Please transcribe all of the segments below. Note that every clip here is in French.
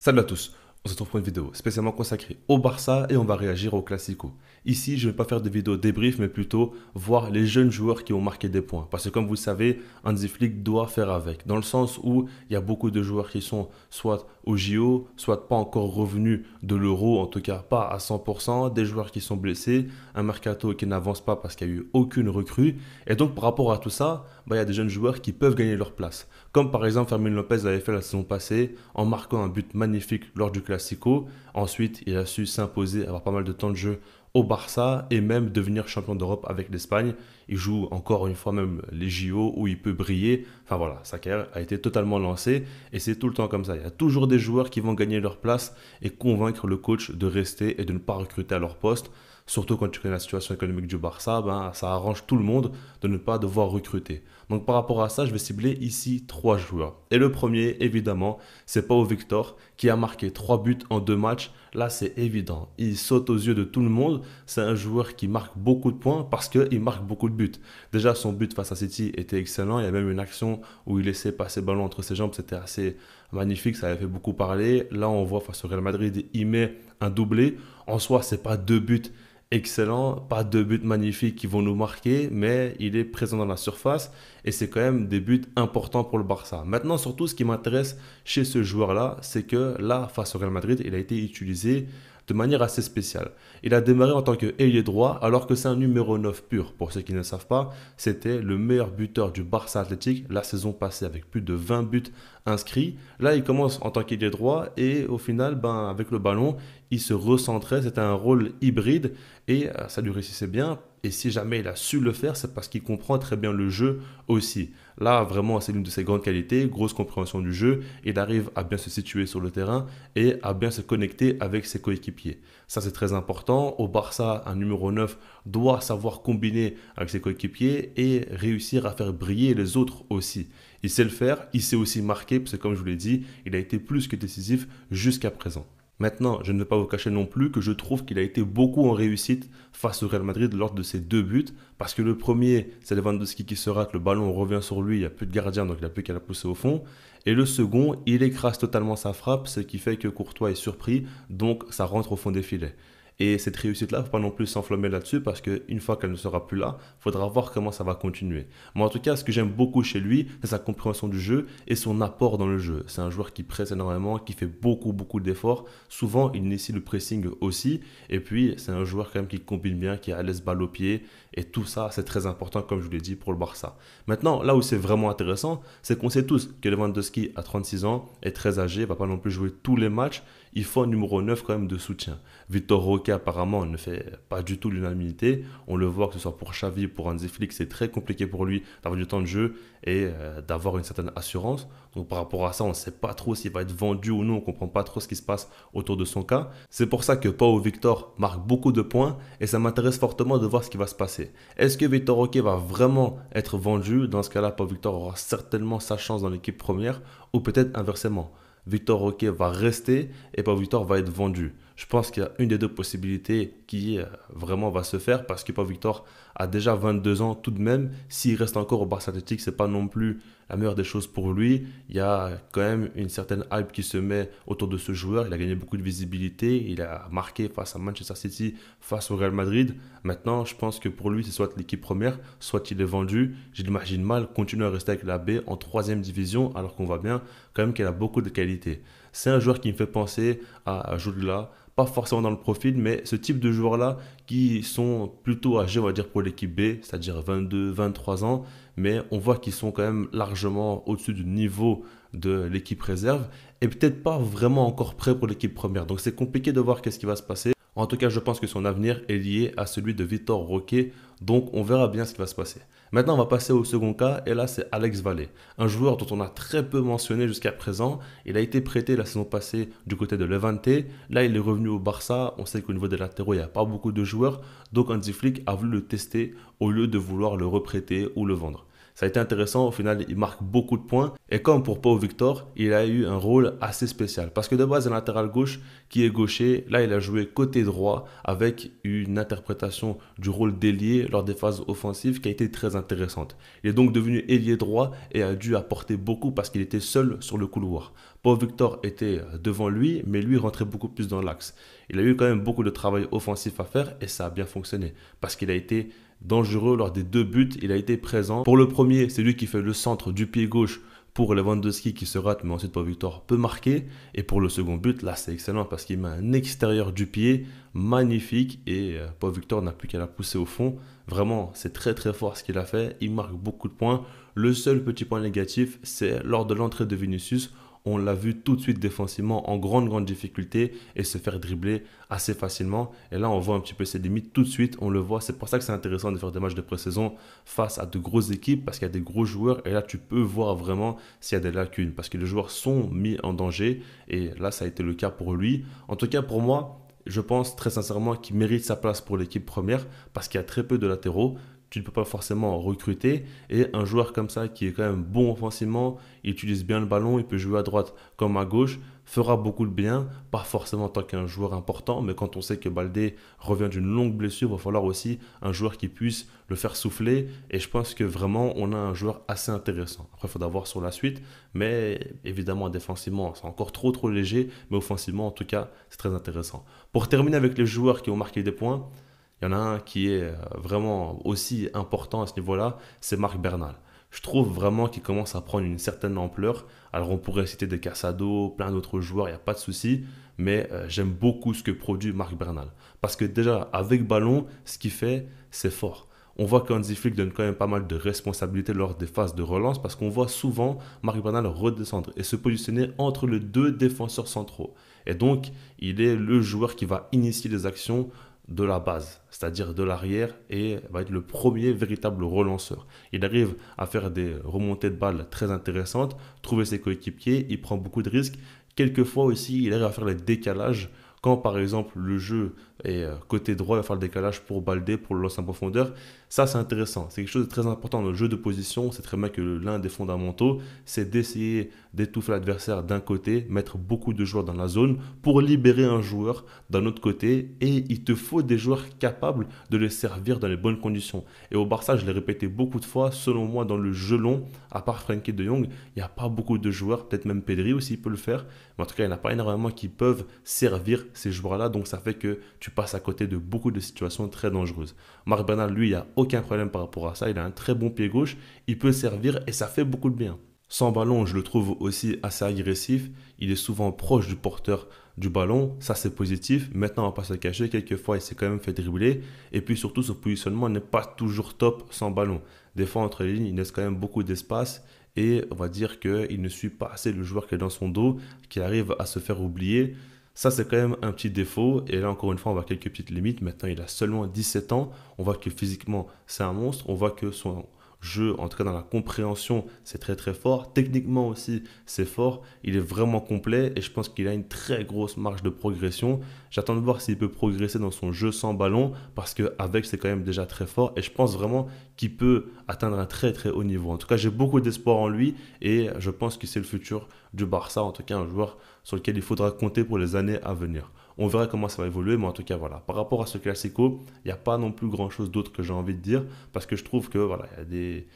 Salut à tous, on se retrouve pour une vidéo spécialement consacrée au Barça et on va réagir au Classico. Ici, je ne vais pas faire de vidéo débrief, mais plutôt voir les jeunes joueurs qui ont marqué des points. Parce que comme vous le savez, Hansi Flick doit faire avec. Dans le sens où il y a beaucoup de joueurs qui sont soit au JO, soit pas encore revenus de l'Euro, en tout cas pas à 100%, des joueurs qui sont blessés, un mercato qui n'avance pas parce qu'il n'y a eu aucune recrue. Et donc par rapport à tout ça, il y a des jeunes joueurs qui peuvent gagner leur place. Comme par exemple Fermin Lopez l'avait fait la saison passée en marquant un but magnifique lors du Classico. Ensuite, il a su s'imposer, avoir pas mal de temps de jeu au Barça et même devenir champion d'Europe avec l'Espagne. Il joue encore une fois même les JO où il peut briller. Enfin voilà, sa carrière a été totalement lancée et c'est tout le temps comme ça. Il y a toujours des joueurs qui vont gagner leur place et convaincre le coach de rester et de ne pas recruter à leur poste. Surtout quand tu connais la situation économique du Barça, ça arrange tout le monde de ne pas devoir recruter. Donc par rapport à ça, je vais cibler ici trois joueurs. Et le premier, évidemment, c'est Pau Victor qui a marqué 3 buts en 2 matchs. Là, c'est évident. Il saute aux yeux de tout le monde. C'est un joueur qui marque beaucoup de points parce qu'il marque beaucoup de buts. Déjà, son but face à City était excellent. Il y a même une action où il laissait passer le ballon entre ses jambes. C'était assez magnifique. Ça avait fait beaucoup parler. Là, on voit face au Real Madrid, il met un doublé. En soi, c'est pas 2 buts excellent, pas de buts magnifiques qui vont nous marquer, mais il est présent dans la surface et c'est quand même des buts importants pour le Barça. Maintenant, surtout, ce qui m'intéresse chez ce joueur-là, c'est que là, face au Real Madrid, il a été utilisé de manière assez spéciale. Il a démarré en tant qu'ailier droit, alors que c'est un numéro 9 pur. Pour ceux qui ne le savent pas, c'était le meilleur buteur du Barça Athletic la saison passée, avec plus de 20 buts inscrits. Là, il commence en tant qu'ailier droit et au final, avec le ballon, il se recentrait. C'était un rôle hybride et ça lui réussissait bien. Et si jamais il a su le faire, c'est parce qu'il comprend très bien le jeu aussi. Là, vraiment, c'est l'une de ses grandes qualités, grosse compréhension du jeu. Il arrive à bien se situer sur le terrain et à bien se connecter avec ses coéquipiers. Ça, c'est très important. Au Barça, un numéro 9 doit savoir combiner avec ses coéquipiers et réussir à faire briller les autres aussi. Il sait le faire, il sait aussi marquer, parce que comme je vous l'ai dit, il a été plus que décisif jusqu'à présent. Maintenant, je ne vais pas vous cacher non plus que je trouve qu'il a été beaucoup en réussite face au Real Madrid lors de ses 2 buts, parce que le premier, c'est Lewandowski qui se rate, le ballon revient sur lui, il n'y a plus de gardien, donc il n'a plus qu'à la pousser au fond. Et le second, il écrase totalement sa frappe, ce qui fait que Courtois est surpris, donc ça rentre au fond des filets. Et cette réussite-là, il ne faut pas non plus s'enflammer là-dessus parce qu'une fois qu'elle ne sera plus là, il faudra voir comment ça va continuer. Mais en tout cas, ce que j'aime beaucoup chez lui, c'est sa compréhension du jeu et son apport dans le jeu. C'est un joueur qui presse énormément, qui fait beaucoup d'efforts. Souvent, il initie le pressing aussi. Et puis, c'est un joueur quand même qui combine bien, qui a l'aise balle au pied. Et tout ça, c'est très important, comme je vous l'ai dit, pour le Barça. Maintenant, là où c'est vraiment intéressant, c'est qu'on sait tous que Lewandowski, à 36 ans, est très âgé, ne va pas non plus jouer tous les matchs. Il faut un numéro 9 quand même de soutien. Victor Roque apparemment ne fait pas du tout l'unanimité. On le voit que ce soit pour Xavi, pour Hansi Flick, c'est très compliqué pour lui d'avoir du temps de jeu et d'avoir une certaine assurance. Donc par rapport à ça, on ne sait pas trop s'il va être vendu ou non, on ne comprend pas trop ce qui se passe autour de son cas. C'est pour ça que Pau Victor marque beaucoup de points et ça m'intéresse fortement de voir ce qui va se passer. Est-ce que Victor Roque va vraiment être vendu? Dans ce cas-là, Pau Victor aura certainement sa chance dans l'équipe première ou peut-être inversement. Victor Roque va rester et Pau Victor va être vendu. Je pense qu'il y a une des deux possibilités qui vraiment va se faire parce que Pau Victor a déjà 22 ans tout de même. S'il reste encore au Barça Athletic, c'est pas non plus la meilleure des choses pour lui. Il y a quand même une certaine hype qui se met autour de ce joueur. Il a gagné beaucoup de visibilité. Il a marqué face à Manchester City, face au Real Madrid. Maintenant, je pense que pour lui, c'est soit l'équipe première, soit il est vendu. Je l'imagine mal continuer à rester avec la B en 3e division alors qu'on voit bien quand même qu'il a beaucoup de qualités. C'est un joueur qui me fait penser à Jude, pas forcément dans le profil, mais ce type de joueurs-là qui sont plutôt âgés, on va dire, pour l'équipe B, c'est-à-dire 22, 23 ans, mais on voit qu'ils sont quand même largement au-dessus du niveau de l'équipe réserve et peut-être pas vraiment encore prêts pour l'équipe première. Donc c'est compliqué de voir qu'est-ce qui va se passer. En tout cas, je pense que son avenir est lié à celui de Victor Roque, donc on verra bien ce qui va se passer. Maintenant, on va passer au second cas, et là, c'est Alex Vallée, un joueur dont on a très peu mentionné jusqu'à présent. Il a été prêté la saison passée du côté de Levante. Là, il est revenu au Barça. On sait qu'au niveau des latéraux, il n'y a pas beaucoup de joueurs, donc Hansi Flick a voulu le tester au lieu de vouloir le reprêter ou le vendre. Ça a été intéressant, au final, il marque beaucoup de points. Et comme pour Pau Victor, il a eu un rôle assez spécial. Parce que de base, un latéral gauche qui est gaucher, là, il a joué côté droit avec une interprétation du rôle d'ailier lors des phases offensives qui a été très intéressante. Il est donc devenu ailier droit et a dû apporter beaucoup parce qu'il était seul sur le couloir. Pau Victor était devant lui, mais lui rentrait beaucoup plus dans l'axe. Il a eu quand même beaucoup de travail offensif à faire et ça a bien fonctionné parce qu'il a été dangereux lors des 2 buts. Il a été présent. Pour le premier, c'est lui qui fait le centre du pied gauche pour Lewandowski qui se rate, mais ensuite Pau Victor peut marquer. Et pour le second but, là c'est excellent parce qu'il met un extérieur du pied magnifique et Pau Victor n'a plus qu'à la pousser au fond. Vraiment, c'est très très fort ce qu'il a fait. Il marque beaucoup de points. Le seul petit point négatif, c'est lors de l'entrée de Vinicius. On l'a vu tout de suite défensivement en grande difficulté et se faire dribbler assez facilement. Et là, on voit un petit peu ses limites tout de suite. On le voit. C'est pour ça que c'est intéressant de faire des matchs de pré-saison face à de grosses équipes parce qu'il y a des gros joueurs. Et là, tu peux voir vraiment s'il y a des lacunes parce que les joueurs sont mis en danger. Et là, ça a été le cas pour lui. En tout cas, pour moi, je pense très sincèrement qu'il mérite sa place pour l'équipe première parce qu'il y a très peu de latéraux. Tu ne peux pas forcément recruter. Et un joueur comme ça qui est quand même bon offensivement, il utilise bien le ballon, il peut jouer à droite comme à gauche, fera beaucoup de bien, pas forcément en tant qu'un joueur important, mais quand on sait que Baldé revient d'une longue blessure, il va falloir aussi un joueur qui puisse le faire souffler. Et je pense que vraiment, on a un joueur assez intéressant. Après, il faudra voir sur la suite, mais évidemment, défensivement, c'est encore trop léger, mais offensivement, en tout cas, c'est très intéressant. Pour terminer avec les joueurs qui ont marqué des points, il y en a un qui est vraiment aussi important à ce niveau-là, c'est Marc Bernal. Je trouve vraiment qu'il commence à prendre une certaine ampleur. Alors on pourrait citer des Casado, plein d'autres joueurs, il n'y a pas de souci, mais j'aime beaucoup ce que produit Marc Bernal. Parce que déjà, avec ballon, ce qu'il fait, c'est fort. On voit qu'Hansi Flick donne quand même pas mal de responsabilités lors des phases de relance parce qu'on voit souvent Marc Bernal redescendre et se positionner entre les 2 défenseurs centraux. Et donc, il est le joueur qui va initier les actions de la base, c'est-à-dire de l'arrière, et va être le premier véritable relanceur. Il arrive à faire des remontées de balles très intéressantes, trouver ses coéquipiers, il prend beaucoup de risques. Quelquefois aussi, il arrive à faire les décalages. Quand par exemple le jeu est côté droit, il va faire le décalage pour Baldé, pour le lancer en profondeur. Ça, c'est intéressant. C'est quelque chose de très important dans le jeu de position. C'est très bien que l'un des fondamentaux, c'est d'essayer d'étouffer l'adversaire d'un côté, mettre beaucoup de joueurs dans la zone pour libérer un joueur d'un autre côté. Et il te faut des joueurs capables de les servir dans les bonnes conditions. Et au Barça, je l'ai répété beaucoup de fois, selon moi, dans le jeu long, à part Frenkie de Jong, il n'y a pas beaucoup de joueurs, peut-être même Pedri aussi peut le faire, mais en tout cas, il n'y en a pas énormément qui peuvent servir ces joueurs-là. Donc ça fait que tu passes à côté de beaucoup de situations très dangereuses. Marc Bernal, lui, il n'y a aucun problème par rapport à ça. Il a un très bon pied gauche, il peut servir et ça fait beaucoup de bien. Sans ballon, je le trouve aussi assez agressif. Il est souvent proche du porteur du ballon. Ça, c'est positif. Maintenant, on va pas se cacher. Quelquefois, il s'est quand même fait dribbler. Et puis surtout, son positionnement n'est pas toujours top sans ballon. Des fois, entre les lignes, il laisse quand même beaucoup d'espace. Et on va dire qu'il ne suit pas assez le joueur qui est dans son dos, qui arrive à se faire oublier. Ça, c'est quand même un petit défaut. Et là, encore une fois, on voit quelques petites limites. Maintenant, il a seulement 17 ans. On voit que physiquement, c'est un monstre. On voit que son jeu, en tout cas dans la compréhension, c'est très fort. Techniquement aussi, c'est fort. Il est vraiment complet et je pense qu'il a une très grosse marge de progression. J'attends de voir s'il peut progresser dans son jeu sans ballon parce qu'avec, c'est quand même déjà très fort. Et je pense vraiment qu'il peut atteindre un très haut niveau. En tout cas, j'ai beaucoup d'espoir en lui et je pense que c'est le futur du Barça. En tout cas, un joueur sur lequel il faudra compter pour les années à venir. On verra comment ça va évoluer, mais en tout cas, voilà. Par rapport à ce Classico, il n'y a pas non plus grand-chose d'autre que j'ai envie de dire, parce que je trouve que, voilà, il y a des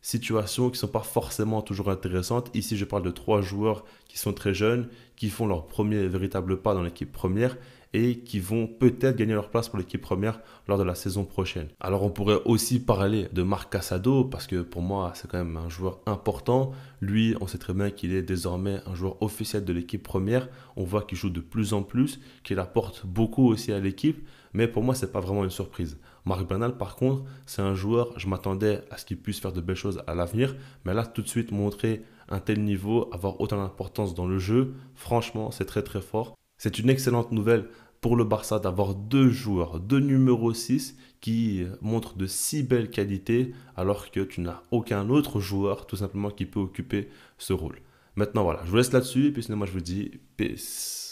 situations qui ne sont pas forcément toujours intéressantes. Ici, je parle de 3 joueurs qui sont très jeunes, qui font leur premier véritable pas dans l'équipe première et qui vont peut-être gagner leur place pour l'équipe première lors de la saison prochaine. Alors on pourrait aussi parler de Marc Casado parce que pour moi c'est quand même un joueur important. Lui, on sait très bien qu'il est désormais un joueur officiel de l'équipe première. On voit qu'il joue de plus en plus, qu'il apporte beaucoup aussi à l'équipe, mais pour moi c'est pas vraiment une surprise. Marc Bernal par contre, c'est un joueur, je m'attendais à ce qu'il puisse faire de belles choses à l'avenir, mais là tout de suite montrer un tel niveau, avoir autant d'importance dans le jeu, franchement c'est très fort. C'est une excellente nouvelle pour le Barça d'avoir 2 joueurs, 2 numéros 6 qui montrent de si belles qualités alors que tu n'as aucun autre joueur tout simplement qui peut occuper ce rôle. Maintenant voilà, je vous laisse là-dessus et puis sinon moi je vous dis peace.